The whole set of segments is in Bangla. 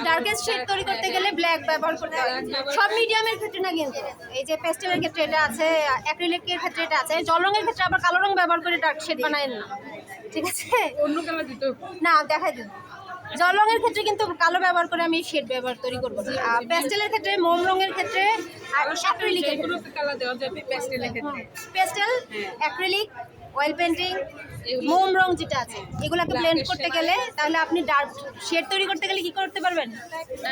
ডার্কেস্ট শেড তৈরি করতে গেলে ব্ল্যাক ব্যবহার করতে হয়। সব মিডিয়ামের ক্ষেত্রে না, কিন্তু এই যে পেস্টেলের ক্ষেত্রে এটা আছে, অ্যাক্রিলিকের ক্ষেত্রে এটা আছে, জল রঙের ক্ষেত্রে আবার কালো রং ব্যবহার করে ডার্ক শেড বানায়েন না, ঠিক আছে? অন্য কালার দিতে না, দেখাই দিন। জল রঙের ক্ষেত্রে কিন্তু কালো ব্যবহার করে আমি শেড ব্যবহার তৈরি করবো। আর পেস্টেলের ক্ষেত্রে, মোম রঙের ক্ষেত্রে আর অ্যাক্রিলিকের ক্ষেত্রে কালার দেওয়া যাবে পেস্টেলের ক্ষেত্রে। পেস্টেল, অ্যাক্রিলিক, অয়েল পেন্টিং, মোম রং যেটা আছে, এগুলোকে ব্লেন্ড করতে গেলে তাহলে আপনি ডার্ক শেড তৈরি করতে গেলে কি করতে পারবেন?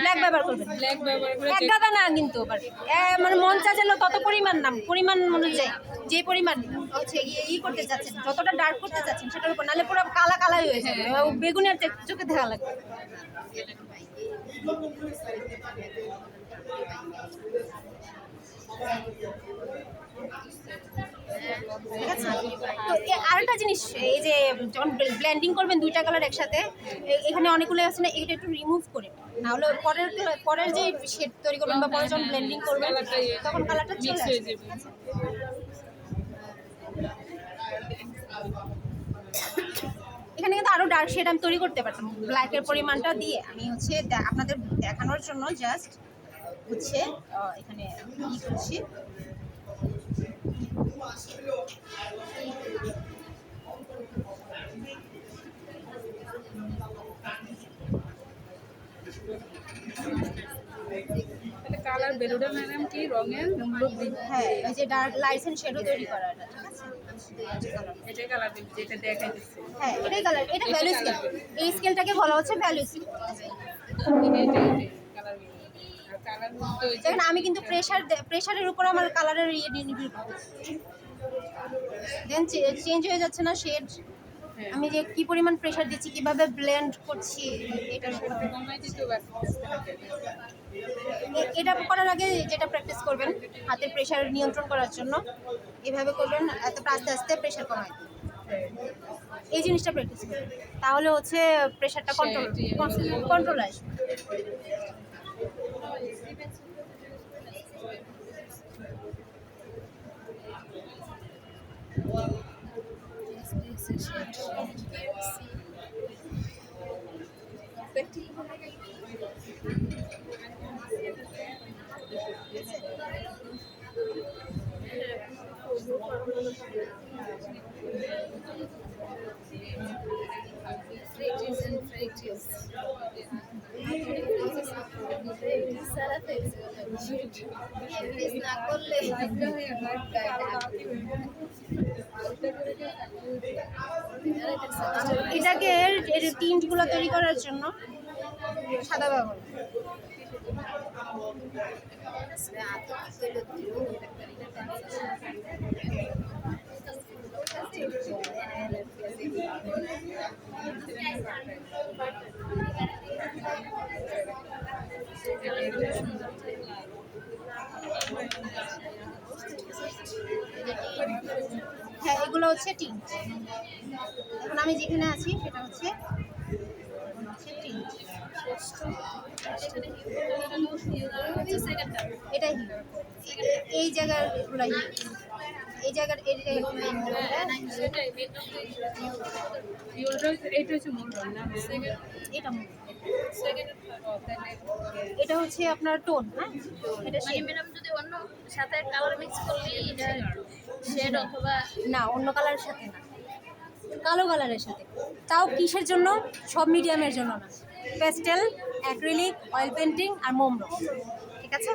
ব্ল্যাক ব্যবহার করবেন। ব্ল্যাক ব্যবহার করে এক গাদা না কিন্তু, মানে মন চাইলো তত পরিমাণ অনুযায়ী যে পরিমাণ হচ্ছে ই করতে চাচ্ছেন, যতটা ডার্ক করতে চাচ্ছেন সেটার উপর, নাহলে পুরো কালাই হয়ে যাবে, বেগুনের চোখে দেখা লাগবে। ঠিক আছে। তো আরেকটা জিনিস, এই যে যখন ব্লেন্ডিং করবেন দুইটা কালার একসাথে, এখানে অনেকগুলো আছে না, এটা একটু রিমুভ করে, নাহলে পরের যে শেড তৈরি করবেন বা পরে যখন ব্লেন্ডিং করবেন তখন কালারটা চলে আসবে। এখানে কিন্তু আরো ডার্ক শেড আমি তৈরি করতে পারতাম ব্ল্যাকের পরিমাণটা দিয়ে। আমি হচ্ছে আপনাদের দেখানোর জন্য জাস্ট হচ্ছে এখানে ই করছি। কালার বেলুডা ম্যাডাম কি রঙের মূল্য? হ্যাঁ, এই যে ডার্ক লাইটস এন্ড শ্যাডো তৈরি করা, এটা ঠিক আছে? এটাই কালার যেটা দেখাই দিচ্ছে। হ্যাঁ, এটাই কালার, এটা ভ্যালু স্কেল। এই স্কেলটাকে বলা হচ্ছে ভ্যালু স্কেল। দেখেন, আমি কিন্তু প্রেসারের উপর আমার কালারের নির্ভর করছে, দেন চেঞ্জ হয়ে যাচ্ছে না শেড। আমি যে কি পরিমাণ প্রেসার দিচ্ছি, কিভাবে ব্লেন্ড করছি, এটা করার আগে যেটা প্র্যাকটিস করবেন হাতের প্রেসার নিয়ন্ত্রণ করার জন্য, এভাবে করবেন, তারপর আস্তে আস্তে প্রেসার কমায়, এই জিনিসটা প্র্যাকটিস করবেন, তাহলে হচ্ছে প্রেসারটা কন্ট্রোল আসবে। এটাকে টিন্টগুলো তৈরি করার জন্য সাদা ব্যবহার, হ্যাঁ, এগুলো হচ্ছে টিন্ট। এখন আমি যেখানে আছি সেটা হচ্ছে টিন্ট। এটাই এই জায়গার এগুলো, এই জায়গার এটা হচ্ছে আপনার টোন। হ্যাঁ, এটা ম্যাডাম যদি অন্য সাথে কালার মিক্স করলে এটা শেড অথবা না, অন্য কালারের সাথে না, কালো কালারের সাথে। তাও কিসের জন্য? সব মিডিয়ামের জন্য না, পেস্টেল, অ্যাক্রিলিক, অয়েল পেন্টিং আর মোম রং, ঠিক আছে?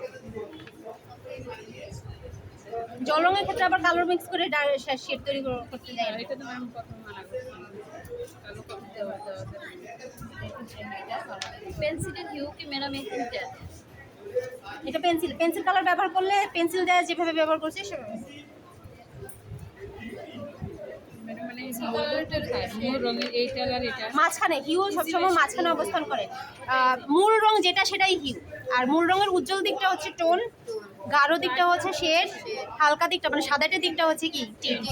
জল রঙের ক্ষেত্রে আবার কালার মিক্স করে শেড তৈরি করতে দেয়। এটা তো ম্যাম প্রথম মানা করছি, কালো কালার দেওয়া পেন্সিলের হিউ কি ম্যাডাম এইটা? এটা পেন্সিল কালার ব্যবহার করলে পেন্সিল দেওয়া যেভাবে ব্যবহার করছে সেভাবে। মাঝখানে হিউ সবসময় মাঝখানে অবস্থান করে, মূল রং যেটা সেটাই হিউ, আর মূল রঙের উজ্জ্বল দিকটা হচ্ছে টোন, গাঢ় দিকটা হচ্ছে শেড, হালকা দিকটা মানে সাদাটে দিকটা হচ্ছে কি টিন্ট।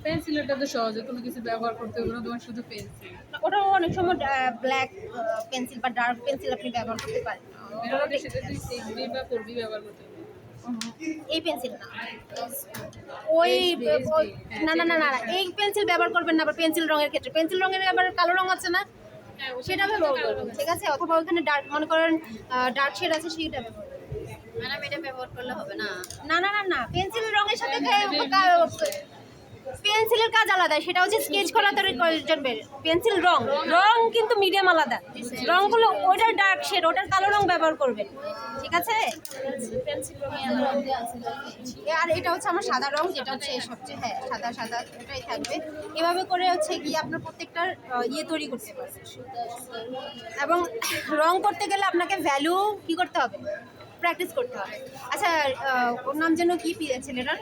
পেন্সিলটা তো সহজে কোনো কিছু ব্যবহার করতে হবে না, তোমার শুধু পেন্সিল। ওটাও অনেক সময় ব্ল্যাক পেন্সিল বা ডার্ক পেন্সিল আপনি ব্যবহার করতে পারেন। সেটা তুই শিখবি বা করবি, ব্যবহার করতে হবে। এই পেন্সিল না, ওই না না না না এই পেন্সিল ব্যবহার করবেন না। আবার পেন্সিল রঙের ক্ষেত্রে পেন্সিল রঙের আবার কালো রং আছে না, সেটা ব্যবহার করবেন, ঠিক আছে? অথবা ওখানে ডার্ক মনে করেন ডার্ক শেড আছে, সেইটা ব্যবহার করবেন। ম্যাডাম এটা ব্যবহার করলে হবে না? না না না না পেন্সিল রঙের সাথে পেন্সিলের কাজ আলাদা, সেটা হচ্ছে স্কেচ করা তৈরি জন্য। পেন্সিল রং রং কিন্তু মিডিয়াম আলাদা, রংগুলো ওটার ডার্ক শেড, ওটার কালো রং ব্যবহার করবেন, ঠিক আছে? পেন্সিল রঙে আলাদা আছে। আর এটা হচ্ছে আমার সাদা রং, যেটা হচ্ছে সবচেয়ে সাদা সাদা এটাই থাকবে। এভাবে করে হচ্ছে কি আপনার প্রত্যেকটার ইয়ে তৈরি করতে পারবেন। এবং রং করতে গেলে আপনাকে ভ্যালু কি করতে হবে, প্র্যাকটিস করতে হবে। আচ্ছা ওর নাম যেন কি ছেলেটার,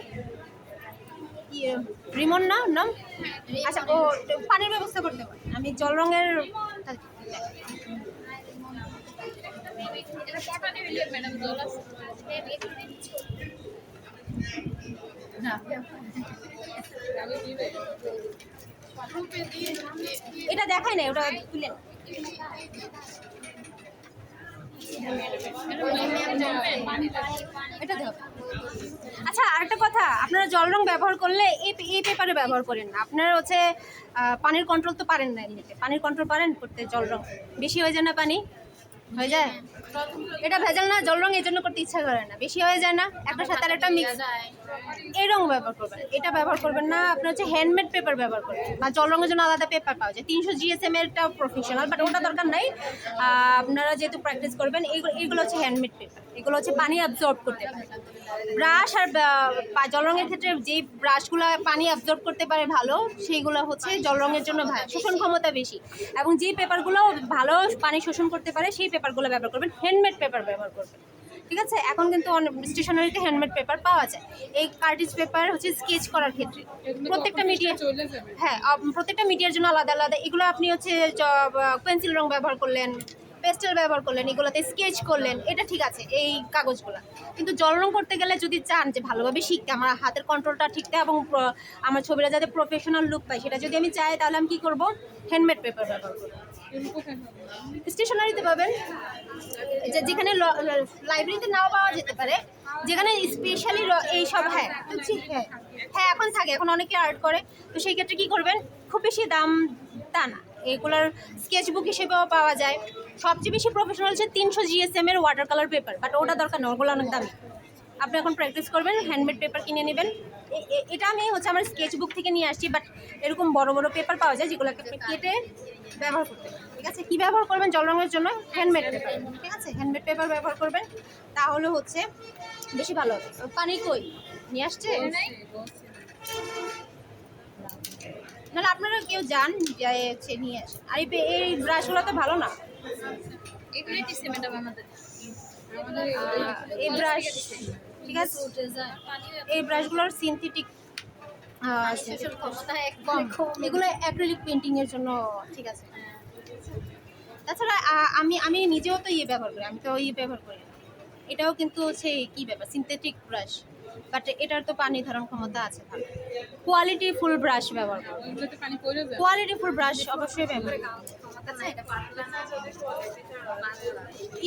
রিমন না ওর নাম? আচ্ছা ও পানির ব্যবস্থা করতে পারে, আমি জল রঙের এটা পটানি হইলে ম্যাডাম জল আছে। এটা দেখায় না, ওটা তুলে এটা দেখ। আচ্ছা আরেকটা কথা, আপনারা জল রং ব্যবহার করলে এই পেপারে ব্যবহার করেন না। আপনারা হচ্ছে পানির কন্ট্রোল তো পারেন না, এমনিতে পানির কন্ট্রোল পারেন করতে? জল রং বেশি হয়ে যায় না, পানি হয়ে যায়, এটা ভেজাল না জল রং, এই জন্য করতে ইচ্ছা করে না, বেশি হয়ে যায় না, একটা সাথে আর একটা মিক্স। এই রং ব্যবহার করবেন, এটা ব্যবহার করবেন না। আপনার হচ্ছে হ্যান্ডমেড পেপার ব্যবহার করবেন, বা জল রঙের জন্য আলাদা পেপার পাওয়া যায় 300 GSM এরটা প্রফেশনাল, বাট ওটা দরকার নাই। আপনারা যেহেতু প্র্যাকটিস করবেন, এইগুলো হচ্ছে হ্যান্ডমেড পেপার, এগুলো হচ্ছে পানি অ্যাবজর্ব করতে পারে। ব্রাশ আর জল রঙের ক্ষেত্রে যেই ব্রাশগুলো পানি অ্যাবজর্ব করতে পারে ভালো, সেইগুলো হচ্ছে জল রঙের জন্য ভালো, শোষণ ক্ষমতা বেশি। এবং যেই পেপারগুলো ভালো পানি শোষণ করতে পারে সেই পেপারগুলো ব্যবহার করবেন, হ্যান্ডমেড পেপার ব্যবহার করবেন, ঠিক আছে? এখন কিন্তু স্টেশনারিতে হ্যান্ডমেড পেপার পাওয়া যায়। এই কার্টিজ পেপার হচ্ছে স্কেচ করার ক্ষেত্রে প্রত্যেকটা মিডিয়া, হ্যাঁ প্রত্যেকটা মিডিয়ার জন্য আলাদা আলাদা। এগুলো আপনি হচ্ছে পেন্সিল রং ব্যবহার করলেন, পেস্টেল ব্যবহার করলেন, এগুলোতে স্কেচ করলেন, এটা ঠিক আছে এই কাগজগুলো। কিন্তু জল রং করতে গেলে যদি চান যে ভালোভাবে শিখতে, আমার হাতের কন্ট্রোলটা ঠিকতে এবং আমার ছবিটা যাতে প্রফেশনাল লুক পায়, সেটা যদি আমি চাই, তাহলে আমি কী করবো, হ্যান্ডমেড পেপার ব্যবহার করবো। স্টেশনারিতে পাবেন, যেখানে লাইব্রেরিতে নাও পাওয়া যেতে পারে, যেখানে স্পেশালি এইসব, হ্যাঁ হ্যাঁ এখন থাকে, এখন অনেকে আর্ট করে, তো সেই ক্ষেত্রে কী করবেন, খুব বেশি দাম তা না, এগুলোর স্কেচ বুক হিসেবেও পাওয়া যায়। সবচেয়ে বেশি প্রফেশনাল হচ্ছে 300 GSM এর ওয়াটার কালার পেপার, বাট ওটা দরকার না, ওগুলো অনেক দামি। আপনি এখন প্র্যাকটিস করবেন, হ্যান্ডমেড পেপার কিনে নেবেন। এটা আমি হচ্ছে আমার স্কেচ বুক থেকে নিয়ে আসছি, বাট এরকম বড় বড় পেপার পাওয়া যায় যেগুলোকে আপনি কেটে ব্যবহার করতে পারেন, ঠিক আছে? কী ব্যবহার করবেন জল রঙের জন্য? হ্যান্ডমেড পেপার, ঠিক আছে? হ্যান্ডমেড পেপার ব্যবহার করবেন, তাহলে হচ্ছে বেশি ভালো হবে। পানি কই নিয়ে আসছে? নাহলে আপনারা কেউ যান হচ্ছে নিয়ে আসেন। আর এই ব্রাশগুলো তো ভালো না, এগুলোই দিছে ম্যাডাম আমাদের। এই ব্রাশ, ঠিক আছে? এই ব্রাশগুলোর সিনথেটিক ক্ষমতা কম, এগুলো অ্যাক্রিলিক পেন্টিং এর জন্য, ঠিক আছে? তাছাড়া আমি নিজেও তো ব্যবহার করি, আমি তো ব্যবহার করি, এটাও কিন্তু হচ্ছে কি ব্যাপার, সিনথেটিক ব্রাশ, বাট এটার তো পানি ধারণ ক্ষমতা আছে ভালো। কোয়ালিটি ফুল ব্রাশ ব্যবহার করব, কোয়ালিটি ফুল ব্রাশ অবশ্যই ব্যবহার করব।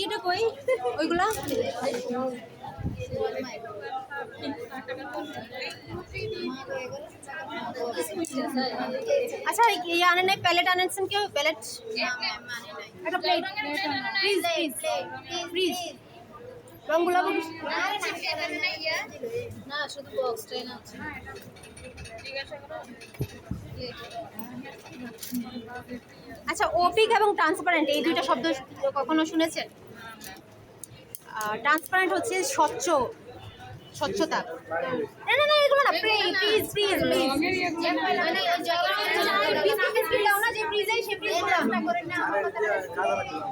এটা কই ওইগুলা? আচ্ছা ইয়ে আনেন নাই, প্যালেট আনেছেন কেউ? প্যালেট একটা প্লেট প্লিজ প্লিজ প্লিজ। রঙগুলো না শুধু বক্সটাই না আছে। আচ্ছা ওপিক এবং ট্রান্সপারেন্ট এই দুইটা শব্দ কখনো শুনেছেন? ট্রান্সপারেন্ট হচ্ছে স্বচ্ছতা। না না না এগুলো না, প্লিজ প্লিজ প্লিজ প্লিজ, মানে বিস্কিট দাও না, যে ফ্রিজে সে ফ্রিজ না করেন না,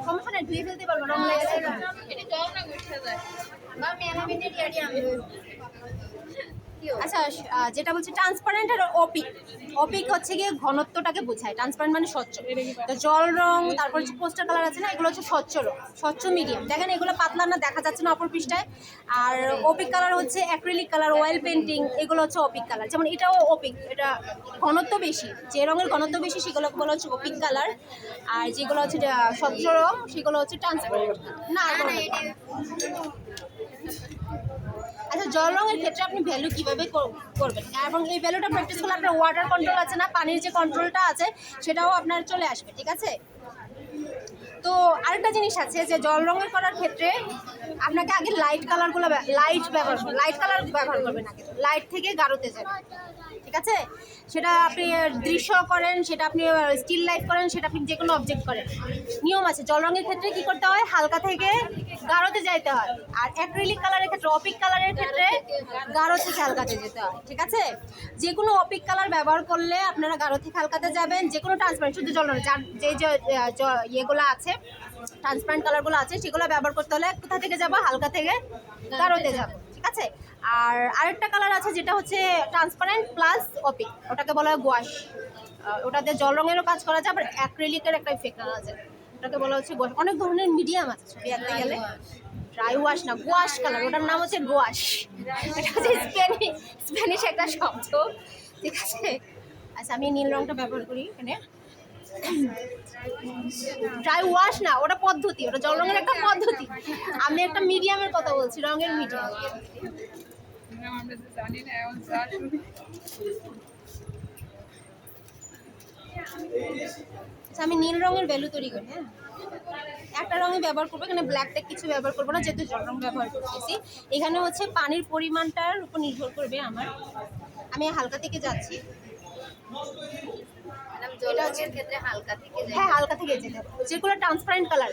সমস্যা নাই, ধুয়ে ফেলতে পারবো, রং লেগে যায়। এটা জল না উঠে যায় বা মেলামিনে ডিয়ারি আমি। আচ্ছা যেটা বলছি ট্রান্সপারেন্ট আর অপিক হচ্ছে গিয়ে ঘনত্বটাকে বোঝায়, ট্রান্সপারেন্ট মানে স্বচ্ছ। তো জল রং, তারপর হচ্ছে পোস্টার কালার আছে না, এগুলো হচ্ছে স্বচ্ছ রং, স্বচ্ছ মিডিয়াম। দেখেন এগুলো পাতলা না, দেখা যাচ্ছে না অপর পৃষ্ঠায়। আর অপিক কালার হচ্ছে অ্যাক্রিলিক কালার, অয়েল পেন্টিং, এগুলো হচ্ছে অপিক কালার। যেমন এটাও অপিক, এটা ঘনত্ব বেশি, যে রঙের ঘনত্ব বেশি সেগুলো বলা হচ্ছে অপিক কালার, আর যেগুলো হচ্ছে স্বচ্ছ রং সেগুলো হচ্ছে ট্রান্সপারেন্ট। না আচ্ছা, জল রঙের ক্ষেত্রে আপনি ভ্যালু কিভাবে করবেন, এবং এই ভ্যালুটা প্র্যাকটিস করলে আপনার ওয়াটার কন্ট্রোল আছে না, পানির যে কন্ট্রোলটা আছে সেটাও আপনার চলে আসবে, ঠিক আছে? তো আরেকটা জিনিস আছে যে জল রঙের করার ক্ষেত্রে আপনাকে আগে লাইট কালার ব্যবহার করবেন আগে, লাইট থেকে গাঢ়তে যাবেন, ঠিক আছে? সেটা আপনি দৃশ্য করেন, সেটা আপনি স্টিল লাইফ করেন, সেটা আপনি যে কোনো অবজেক্ট করেন, নিয়ম আছে। জল রঙের ক্ষেত্রে কি করতে হয়, হালকা থেকে গাঢ়তে যাইতে হয়। আর অ্যাক্রিলিক কালারের ক্ষেত্রে, অপিক কালারের ক্ষেত্রে গাঢ় থেকে হালকাতে যেতে হয়, ঠিক আছে? যে কোনো অপিক কালার ব্যবহার করলে আপনারা গাঢ় থেকে হালকাতে যাবেন। যে কোনো ট্রান্সপারেন্ট, শুধু জল রঙের যে ইয়েগুলো আছে, ট্রান্সপারেন্ট কালারগুলো আছে, সেগুলো ব্যবহার করতে হলে কোথা থেকে যাবো, হালকা থেকে গাঢ়তে যাবো, ঠিক আছে? আর আরেকটা কালার আছে যেটা হচ্ছে ট্রান্সপারেন্ট প্লাস অপিক, ওটাকে বলা হয় গোয়াশ। ওটাতে জল রঙেরও কাজ করা যায়, আবার অ্যাক্রিলিকের একটা ইফেক্ট আছে, ওটাকে বলা হচ্ছে গোয়াশ। অনেক ধরনের মিডিয়াম আছে ছবি আঁকতে গেলে। ড্রাই ওয়াশ না, গোয়াশ কালার, ওটার নাম হচ্ছে গোয়াশ। এটা হচ্ছে স্প্যানিশ একটা শব্দ, ঠিক আছে? আচ্ছা, আমি নীল রঙটা ব্যবহার করি এখানে। ড্রাই ওয়াশ না, ওটা পদ্ধতি, ওটা জল রঙের একটা পদ্ধতি। আমি একটা মিডিয়ামের কথা বলছি, রঙের মিডিয়াম। আমরা তো জানি না এখন যা শুনি। আচ্ছা, আমি নীল রঙের ভ্যালু তৈরি করি। হ্যাঁ, একটা রঙই ব্যবহার করবো, এখানে ব্ল্যাকটা কিছু ব্যবহার করবো না, যেহেতু জল রং ব্যবহার করতেছি। এখানে হচ্ছে পানির পরিমাণটার উপর নির্ভর করবে আমার। আমি হালকা থেকে যাচ্ছি। হ্যাঁ, হালকা থেকে যেতে হবে। যেগুলো ট্রান্সপারেন্ট কালার,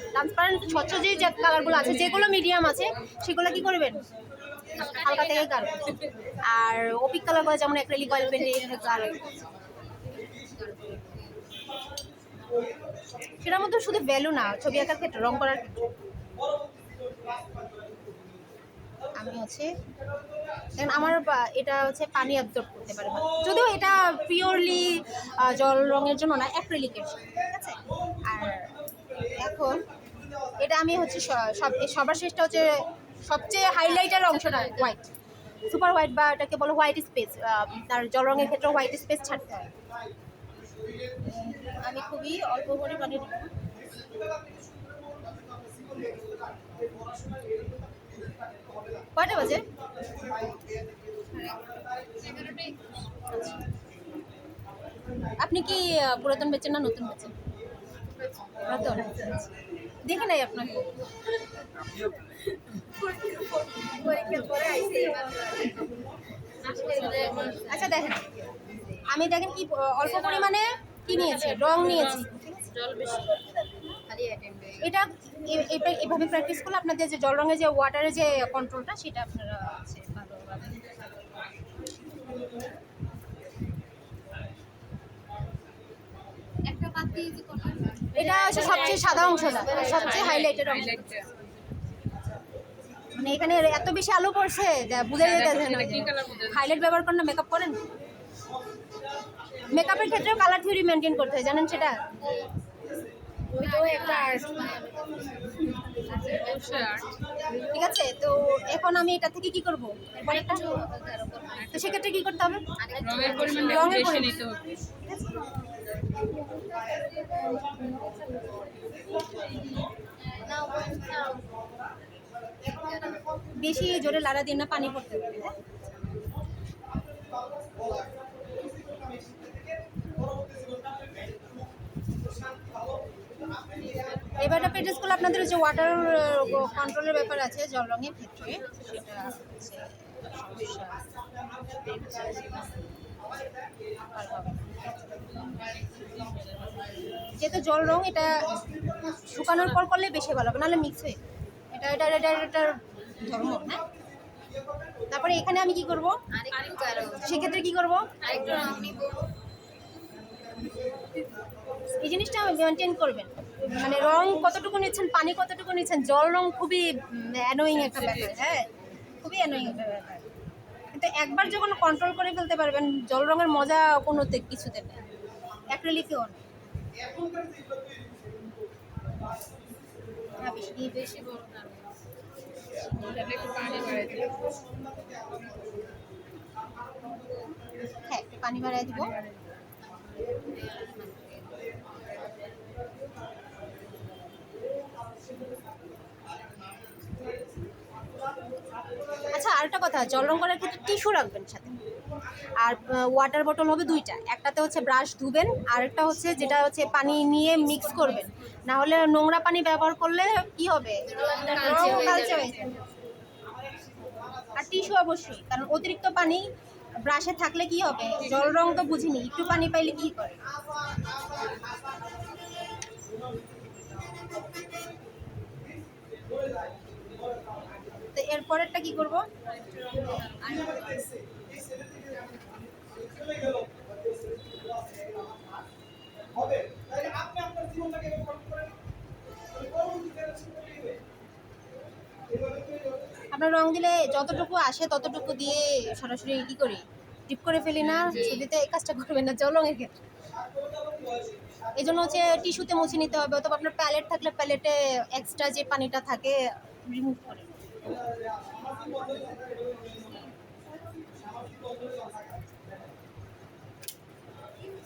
স্বচ্ছ যে কালারগুলো আছে, যেগুলো মিডিয়াম আছে, সেগুলো কি করবেন, হালকা থেকে গাঢ়। আর অপিক কালারগুলো যেমন অ্যাক্রিলিক অয়েল পেন্টের গাঢ়। সেটার মধ্যে শুধু ভ্যালু না, ছবি আঁকার ক্ষেত্রে, রং করার ক্ষেত্রে। আমি হচ্ছে দেখেন আমার এটা হচ্ছে পানি অ্যাবজর্ব করতে পারে ভালো। যদিও এটা পিওরলি জল রঙের জন্য না, অ্যাক্রিলিকের, ঠিক আছে? আর এখন এটা আমি হচ্ছে সবার শেষটা হচ্ছে সবচেয়ে হাইলাইটের অংশটা হোয়াইট, সুপার হোয়াইট, বা এটাকে বলো হোয়াইট স্পেস। তার জল রঙের ক্ষেত্রে হোয়াইট স্পেস ছাড়তে হয়। আমি খুবই অল্প পরিমাণে দিব। কয়টা বাজে? আপনি কি পুরাতন বেচেন না নতুন বেচেন? পুরাতন। দেখে নাই আপনাকে। আচ্ছা দেখেন, আমি দেখেন কি অল্প পরিমাণে কি নিয়েছি, রং নিয়েছি। এটা এভাবে প্র্যাকটিস করলে আপনাদের যে জল রঙের যে ওয়াটারের যে কন্ট্রোলটা, সেটা আপনারা আছে ভালোভাবে। এটা হচ্ছে সবচেয়ে সাদা অংশটা, সবচেয়ে হাইলাইটেড অংশ। মানে এখানে এত বেশি আলো পড়ছে যা বুঝে যেতেছে না। হাইলাইট ব্যবহার করেন না, মেকআপ করেন? মেকআপের ক্ষেত্রেও কালার থিওরি মেনটেন করতে হয়, জানেন সেটা? ঠিক আছে, তো এখন আমি এটা থেকে কি করবো, তো সেক্ষেত্রে কি করতে হবে, রঙের পরিমাণ নিতে হবে। বেশি জোরে লাড়া দিয়ে না, পানি পড়তে হবে। এবারটা প্র্যাকটিস করলে আপনাদের যে ওয়াটার কন্ট্রোলের ব্যাপার আছে জল রঙের ক্ষেত্রে, সেটা হচ্ছে যেহেতু জল রং, এটা শুকানোর পর করলে বেশি ভালো হবে, নাহলে মিক্স হয়ে এটার ধর্ম। হ্যাঁ, তারপরে এখানে আমি কি করব, সেক্ষেত্রে কি করব, এই জিনিসটা মেনটেন করবেন। মানে রং কতটুকু নিচ্ছেন, পানি কতটুকু নিচ্ছেন। জল রং খুবই অ্যানোয়িং একটা ব্যাপার, হ্যাঁ, খুবই অ্যানোয়িং একটা ব্যাপার। কিন্তু একবার যখন কন্ট্রোল করে ফেলতে পারবেন, জল রঙের মজা কোনোতে কিছুতে নেই, অ্যাক্রিলিকেও না। বেশি বড় না, হ্যাঁ, একটু পানি বাড়াই দিব। আচ্ছা, আরেকটা কথা, জল রং করার ক্ষেত্রে টিস্যু রাখবেন সাথে। আর ওয়াটার বোতল হবে দুইটা, একটাতে হচ্ছে ব্রাশ ধুবেন, আরেকটা হচ্ছে যেটা হচ্ছে পানি নিয়ে মিক্স করবেন। না হলে নোংরা পানি ব্যবহার করলে কি হবে, রং কালচে হয়ে যাবে। আর টিস্যু অবশ্যই, কারণ অতিরিক্ত পানি ব্রাশে থাকলে কি হবে, জল রং তো বুঝিনি, একটু পানি পাইলে কি করে। তো এরপরেরটা কি করব? আপনার রং দিলে যতটুকু আসে ততটুকু দিয়ে সরাসরি কি করি, টিপ করে ফেলি না। ছবিতে এই কাজটা করবেন না জল রঙের ক্ষেত্রে। এই জন্য হচ্ছে টিস্যুতে মুছে নিতে হবে, অথবা আপনার প্যালেট থাকলে প্যালেটে এক্সট্রা যে পানিটা থাকে রিমুভ করে।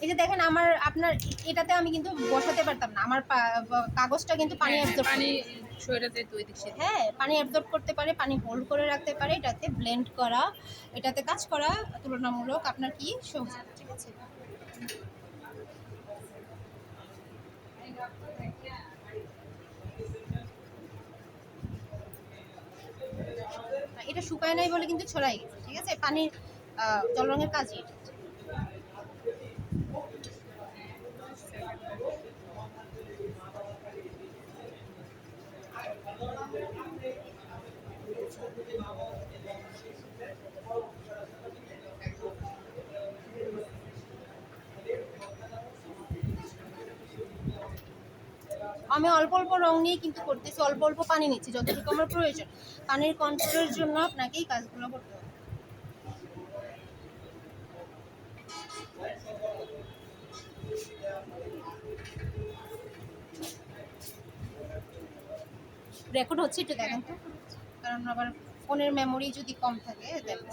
এই যে দেখেন আমার আপনার এটাতে আমি কিন্তু বসাতে পারতাম না, আমার কাগজটা কিন্তু পানি অ্যাবজর্ব পানি সরে যায় তো ওই দিক থেকে। হ্যাঁ পানি অ্যাবজর্ব করতে পারে, পানি হোল্ড করে রাখতে পারে। এটাতে ব্লেন্ড করা, এটাতে কাজ করা তুলনামূলক আপনার কি সহজ, ঠিক আছে। এটা শুকায় নাই বলে কিন্তু ছড়াই গেছে, ঠিক আছে। পানির জল রঙের কাজই এটা। আমি অল্প অল্প রং নিয়ে কিন্তু করতেছি, অল্প অল্প পানি নিচ্ছি যতটুকু আমার প্রয়োজন। পানির কন্ট্রোলের জন্য আপনাকে এই কাজগুলো করতে হবে। রেকর্ড হচ্ছে, একটু দেখেন তো, কারণ আবার ফোনের মেমোরি যদি কম থাকে দেখেন।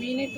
মিনিট